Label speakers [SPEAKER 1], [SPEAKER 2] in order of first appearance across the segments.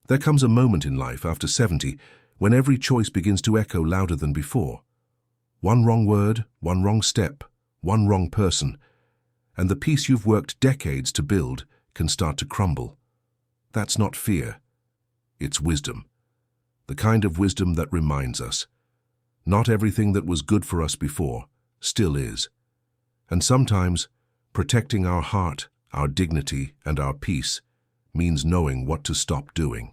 [SPEAKER 1] There comes a moment in life after 70 when every choice begins to echo louder than before. One wrong word, one wrong step, one wrong person, and the peace you've worked decades to build can start to crumble. That's not fear. It's wisdom. The kind of wisdom that reminds us, not everything that was good for us before still is. And sometimes, protecting our heart, our dignity, and our peace means knowing what to stop doing.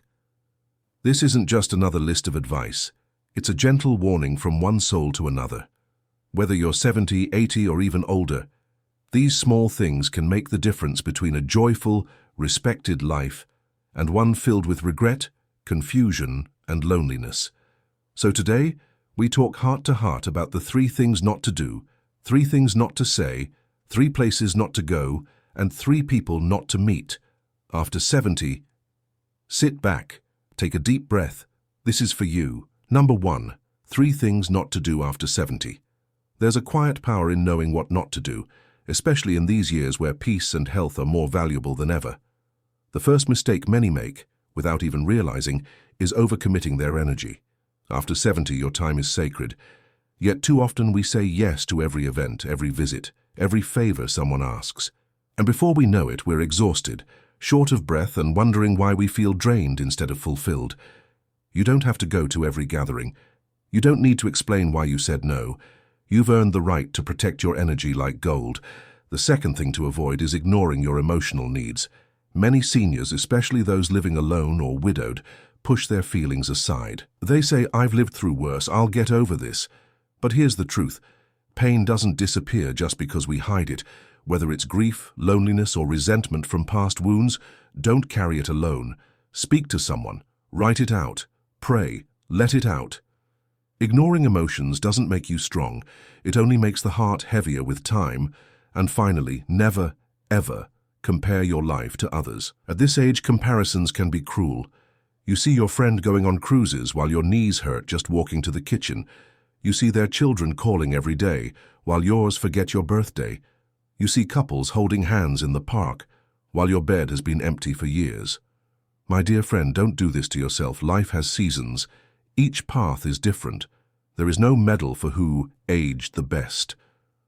[SPEAKER 1] This isn't just another list of advice. It's a gentle warning from one soul to another. Whether you're 70, 80, or even older, these small things can make the difference between a joyful, respected life and one filled with regret, confusion, and loneliness. So today, we talk heart to heart about the 3 things not to do, 3 things not to say, 3 places not to go, and 3 people not to meet. After 70, sit back, take a deep breath. This is for you. Number 1, 3 things not to do after 70. There's a quiet power in knowing what not to do, especially in these years where peace and health are more valuable than ever. The first mistake many make, without even realizing, is overcommitting their energy. After 70, your time is sacred. Yet too often we say yes to every event, every visit, every favor someone asks. And before we know it, we're exhausted, short of breath, and wondering why we feel drained instead of fulfilled. You don't have to go to every gathering. You don't need to explain why you said no. You've earned the right to protect your energy like gold. The second thing to avoid is ignoring your emotional needs. Many seniors, especially those living alone or widowed, push their feelings aside. They say, "I've lived through worse, I'll get over this." But here's the truth. Pain doesn't disappear just because we hide it. Whether it's grief, loneliness, or resentment from past wounds, don't carry it alone. Speak to someone. Write it out. Pray. Let it out. Ignoring emotions doesn't make you strong. It only makes the heart heavier with time. And finally, never, ever compare your life to others. At this age, comparisons can be cruel. You see your friend going on cruises while your knees hurt just walking to the kitchen. You see their children calling every day while yours forget your birthday. You see couples holding hands in the park while your bed has been empty for years. My dear friend, don't do this to yourself. Life has seasons. Each path is different. There is no medal for who aged the best.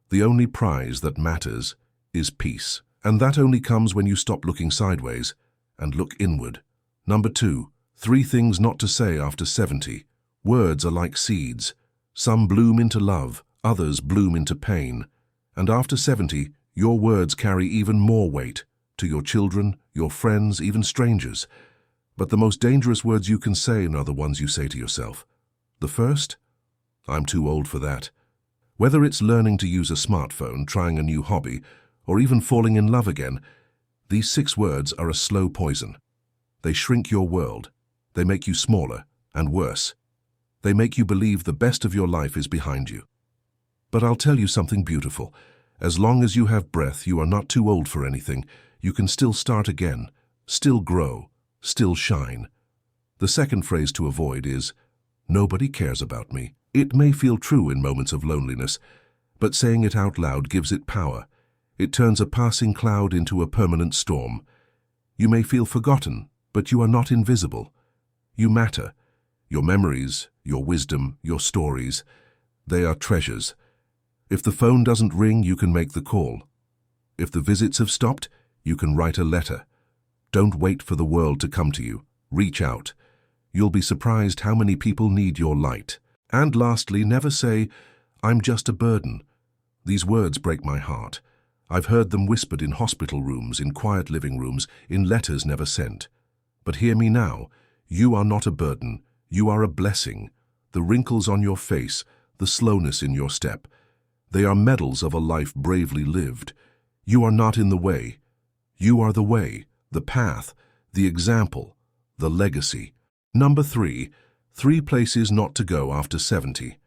[SPEAKER 1] The only prize that matters is peace. And that only comes when you stop looking sideways and look inward. Number 2, 3 things not to say after 70. Words are like seeds. Some bloom into love, others bloom into pain. And after 70, your words carry even more weight to your children, your friends, even strangers. But the most dangerous words you can say are the ones you say to yourself. The first? I'm too old for that. Whether it's learning to use a smartphone, trying a new hobby, or even falling in love again, these 6 words are a slow poison. They shrink your world. They make you smaller, and worse. They make you believe the best of your life is behind you. But I'll tell you something beautiful. As long as you have breath, you are not too old for anything. You can still start again, still grow, still shine. The second phrase to avoid is, "Nobody cares about me." It may feel true in moments of loneliness, but saying it out loud gives it power. It turns a passing cloud into a permanent storm. You may feel forgotten, but you are not invisible. You matter. Your memories, your wisdom, your stories, they are treasures. If the phone doesn't ring, you can make the call. If the visits have stopped, you can write a letter. Don't wait for the world to come to you. Reach out. You'll be surprised how many people need your light. And lastly, never say, "I'm just a burden." These words break my heart. I've heard them whispered in hospital rooms, in quiet living rooms, in letters never sent. But hear me now. You are not a burden. You are a blessing. The wrinkles on your face, the slowness in your step, they are medals of a life bravely lived. You are not in the way. You are the way, the path, the example, the legacy. Number 3, 3 places not to go after 70.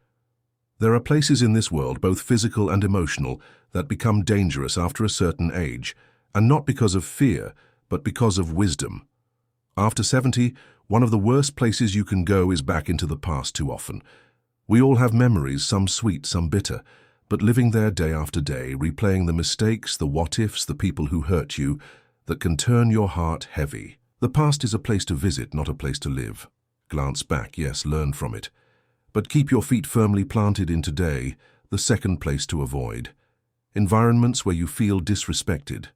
[SPEAKER 1] There are places in this world, both physical and emotional, that become dangerous after a certain age, and not because of fear, but because of wisdom. After 70, one of the worst places you can go is back into the past too often. We all have memories, some sweet, some bitter, but living there day after day, replaying the mistakes, the what-ifs, the people who hurt you, that can turn your heart heavy. The past is a place to visit, not a place to live. Glance back, yes, learn from it. But keep your feet firmly planted in today, the second place to avoid. Environments where you feel disrespected.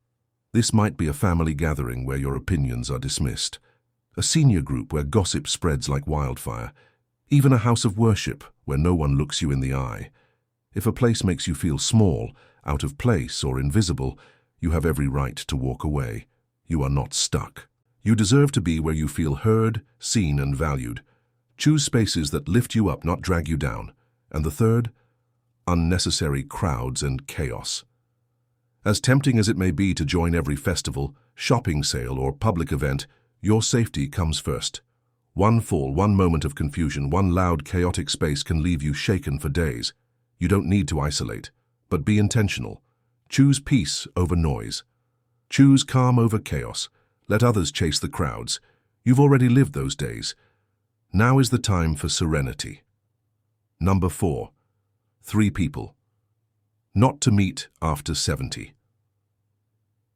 [SPEAKER 1] This might be a family gathering where your opinions are dismissed, a senior group where gossip spreads like wildfire, even a house of worship where no one looks you in the eye. If a place makes you feel small, out of place, or invisible, you have every right to walk away. You are not stuck. You deserve to be where you feel heard, seen, and valued. Choose spaces that lift you up, not drag you down. And the third, unnecessary crowds and chaos. As tempting as it may be to join every festival, shopping sale, or public event, your safety comes first. One fall, one moment of confusion, one loud, chaotic space can leave you shaken for days. You don't need to isolate, but be intentional. Choose peace over noise. Choose calm over chaos. Let others chase the crowds. You've already lived those days. Now is the time for serenity. Number 4. 3 people. Not to meet after 70.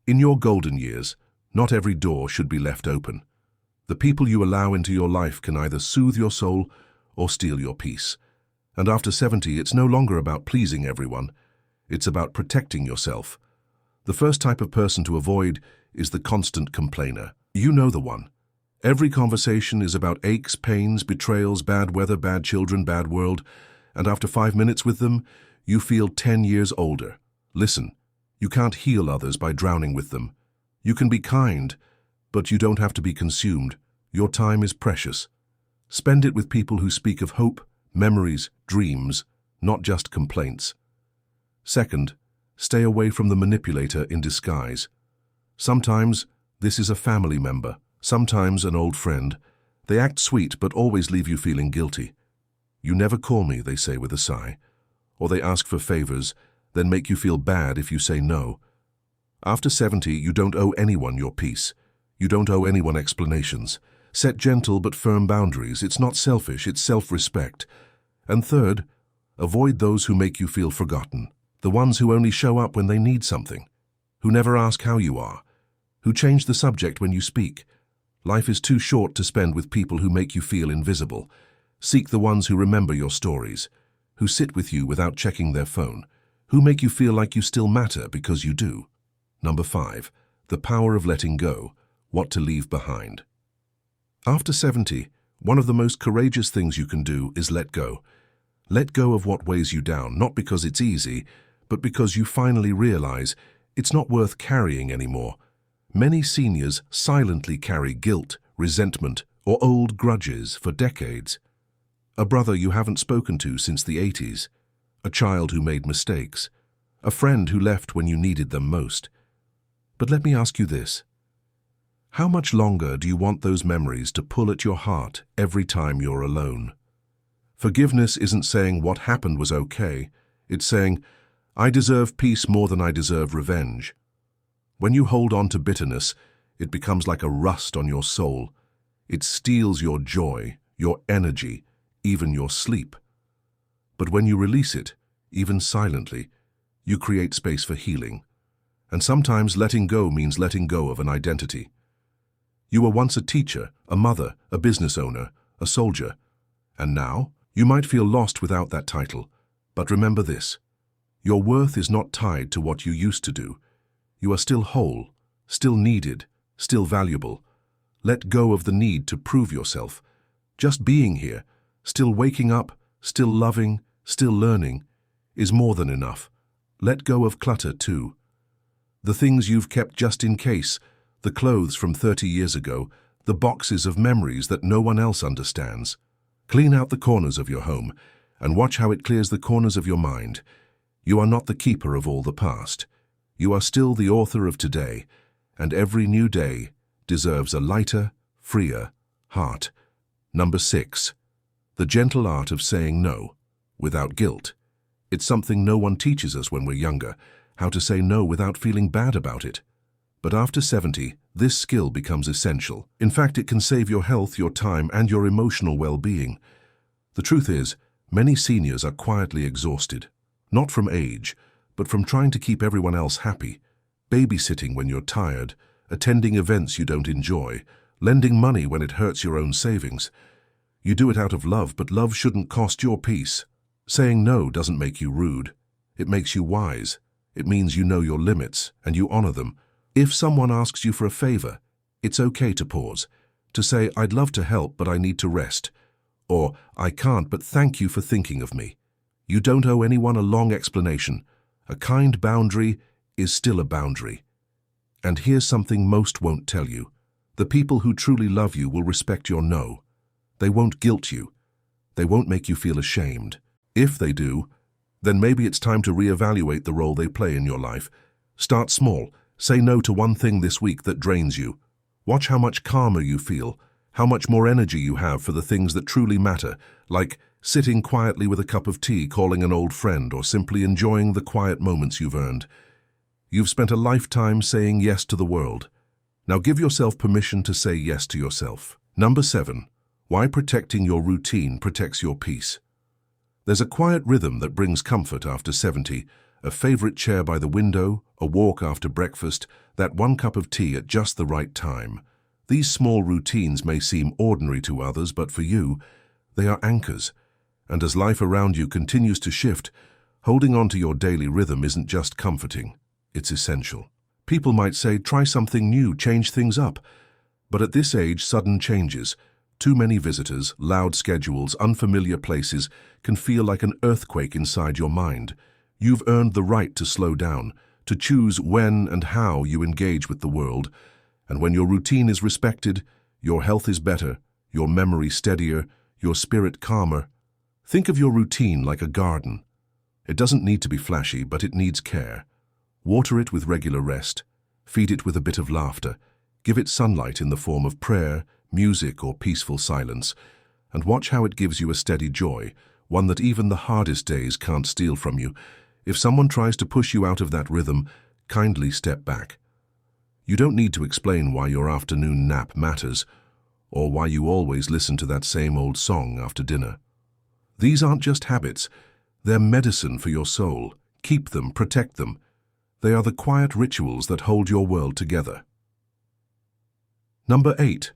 [SPEAKER 1] In your golden years, not every door should be left open. The people you allow into your life can either soothe your soul or steal your peace. And after 70, it's no longer about pleasing everyone. It's about protecting yourself. The first type of person to avoid is the constant complainer. You know the one. Every conversation is about aches, pains, betrayals, bad weather, bad children, bad world, and after 5 minutes with them, you feel 10 years older. Listen, you can't heal others by drowning with them. You can be kind, but you don't have to be consumed. Your time is precious. Spend it with people who speak of hope, memories, dreams, not just complaints. Second, stay away from the manipulator in disguise. Sometimes this is a family member, sometimes an old friend. They act sweet but always leave you feeling guilty. You never call me, they say with a sigh. Or they ask for favors, then make you feel bad if you say no. After 70, you don't owe anyone your peace. You don't owe anyone explanations. Set gentle but firm boundaries. It's not selfish, it's self-respect. And third, avoid those who make you feel forgotten. The ones who only show up when they need something. Who never ask how you are. Who change the subject when you speak. Life is too short to spend with people who make you feel invisible. Seek the ones who remember your stories. Who sit with you without checking their phone. Who make you feel like you still matter because you do. Number 5. The power of letting go. What to leave behind. After 70, one of the most courageous things you can do is let go. Let go of what weighs you down, not because it's easy, but because you finally realize it's not worth carrying anymore. Many seniors silently carry guilt, resentment, or old grudges for decades. A brother you haven't spoken to since the 80s. A child who made mistakes. A friend who left when you needed them most. But let me ask you this. How much longer do you want those memories to pull at your heart every time you're alone? Forgiveness isn't saying what happened was okay. It's saying, I deserve peace more than I deserve revenge. When you hold on to bitterness, it becomes like a rust on your soul. It steals your joy, your energy, even your sleep. But when you release it, even silently, you create space for healing. And sometimes letting go means letting go of an identity. You were once a teacher, a mother, a business owner, a soldier. And now, you might feel lost without that title. But remember this. Your worth is not tied to what you used to do. You are still whole, still needed, still valuable. Let go of the need to prove yourself. Just being here, still waking up, still loving, still learning, is more than enough. Let go of clutter too. The things you've kept just in case, the clothes from 30 years ago, the boxes of memories that no one else understands. Clean out the corners of your home and watch how it clears the corners of your mind. You are not the keeper of all the past. You are still the author of today, and every new day deserves a lighter, freer heart. Number 6. The gentle art of saying no, without guilt. It's something no one teaches us when we're younger, how to say no without feeling bad about it. But after 70, this skill becomes essential. In fact, it can save your health, your time, and your emotional well-being. The truth is, many seniors are quietly exhausted, not from age, but from trying to keep everyone else happy, babysitting when you're tired, attending events you don't enjoy, lending money when it hurts your own savings. You do it out of love, but love shouldn't cost your peace. Saying no doesn't make you rude. It makes you wise. It means you know your limits and you honor them. If someone asks you for a favor, it's okay to pause, to say, "I'd love to help, but I need to rest," or "I can't, but thank you for thinking of me." You don't owe anyone a long explanation. A kind boundary is still a boundary. And here's something most won't tell you. The people who truly love you will respect your no. They won't guilt you. They won't make you feel ashamed. If they do, then maybe it's time to reevaluate the role they play in your life. Start small. Say no to one thing this week that drains you. Watch how much calmer you feel, how much more energy you have for the things that truly matter, like sitting quietly with a cup of tea, calling an old friend, or simply enjoying the quiet moments you've earned. You've spent a lifetime saying yes to the world. Now give yourself permission to say yes to yourself. Number 7. Why protecting your routine protects your peace. There's a quiet rhythm that brings comfort after 70, a favorite chair by the window, a walk after breakfast, that one cup of tea at just the right time. These small routines may seem ordinary to others, but for you, they are anchors. And as life around you continues to shift, holding on to your daily rhythm isn't just comforting, it's essential. People might say, try something new, change things up. But at this age, sudden changes, too many visitors, loud schedules, unfamiliar places can feel like an earthquake inside your mind. You've earned the right to slow down, to choose when and how you engage with the world. And when your routine is respected, your health is better, your memory steadier, your spirit calmer. Think of your routine like a garden. It doesn't need to be flashy, but it needs care. Water it with regular rest. Feed it with a bit of laughter. Give it sunlight in the form of prayer, music, or peaceful silence. And watch how it gives you a steady joy, one that even the hardest days can't steal from you. If someone tries to push you out of that rhythm, kindly step back. You don't need to explain why your afternoon nap matters, or why you always listen to that same old song after dinner. These aren't just habits, they're medicine for your soul. Keep them, protect them. They are the quiet rituals that hold your world together. Number 8.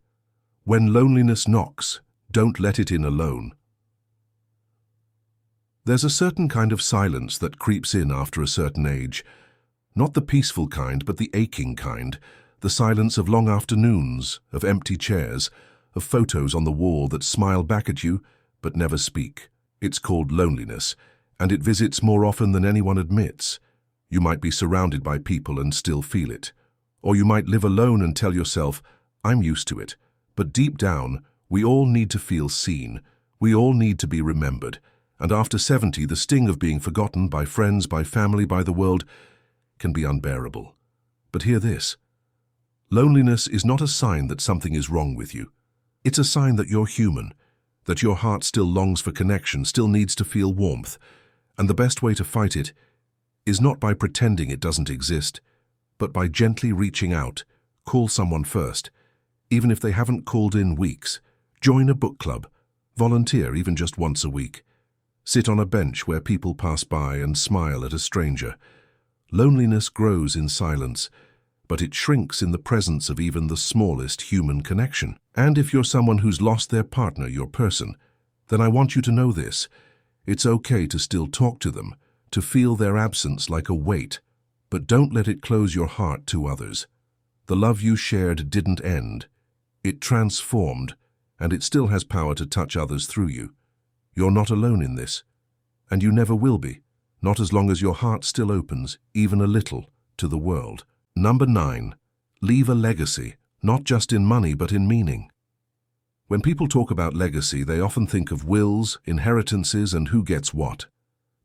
[SPEAKER 1] When loneliness knocks, don't let it in alone. There's a certain kind of silence that creeps in after a certain age. Not the peaceful kind, but the aching kind. The silence of long afternoons, of empty chairs, of photos on the wall that smile back at you but never speak. It's called loneliness, and it visits more often than anyone admits. You might be surrounded by people and still feel it. Or you might live alone and tell yourself, "I'm used to it." But deep down, we all need to feel seen. We all need to be remembered. And after 70, the sting of being forgotten by friends, by family, by the world can be unbearable. But hear this. Loneliness is not a sign that something is wrong with you. It's a sign that you're human, that your heart still longs for connection, still needs to feel warmth. And the best way to fight it is not by pretending it doesn't exist, but by gently reaching out. Call someone first, even if they haven't called in weeks. Join a book club. Volunteer even just once a week. Sit on a bench where people pass by and smile at a stranger. Loneliness grows in silence, but it shrinks in the presence of even the smallest human connection. And if you're someone who's lost their partner, your person, then I want you to know this. It's okay to still talk to them, to feel their absence like a weight, but don't let it close your heart to others. The love you shared didn't end. It transformed, and it still has power to touch others through you. You're not alone in this, and you never will be, not as long as your heart still opens, even a little, to the world. Number 9. Leave a legacy, not just in money but in meaning. When people talk about legacy, they often think of wills, inheritances, and who gets what.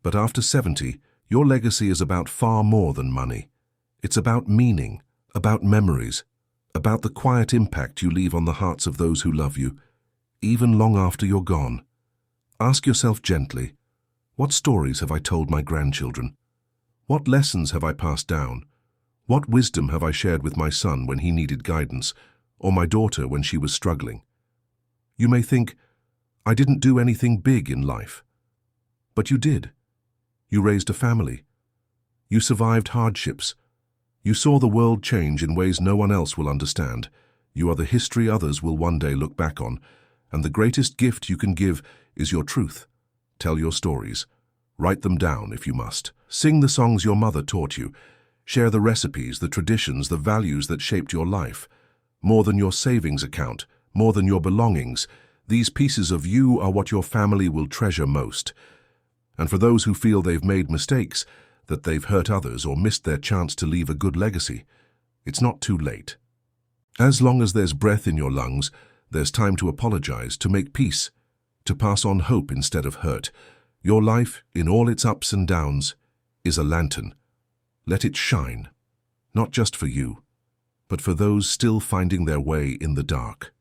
[SPEAKER 1] But after 70, your legacy is about far more than money. It's about meaning, about memories, about the quiet impact you leave on the hearts of those who love you, even long after you're gone. Ask yourself gently, what stories have I told my grandchildren? What lessons have I passed down? What wisdom have I shared with my son when he needed guidance, or my daughter when she was struggling? You may think, I didn't do anything big in life. But you did. You raised a family. You survived hardships. You saw the world change in ways no one else will understand. You are the history others will one day look back on, and the greatest gift you can give is your truth. Tell your stories. Write them down if you must. Sing the songs your mother taught you. Share the recipes, the traditions, the values that shaped your life. More than your savings account, more than your belongings, these pieces of you are what your family will treasure most. And for those who feel they've made mistakes, that they've hurt others or missed their chance to leave a good legacy, it's not too late. As long as there's breath in your lungs, there's time to apologize, to make peace, to pass on hope instead of hurt. Your life, in all its ups and downs, is a lantern. Let it shine, not just for you, but for those still finding their way in the dark.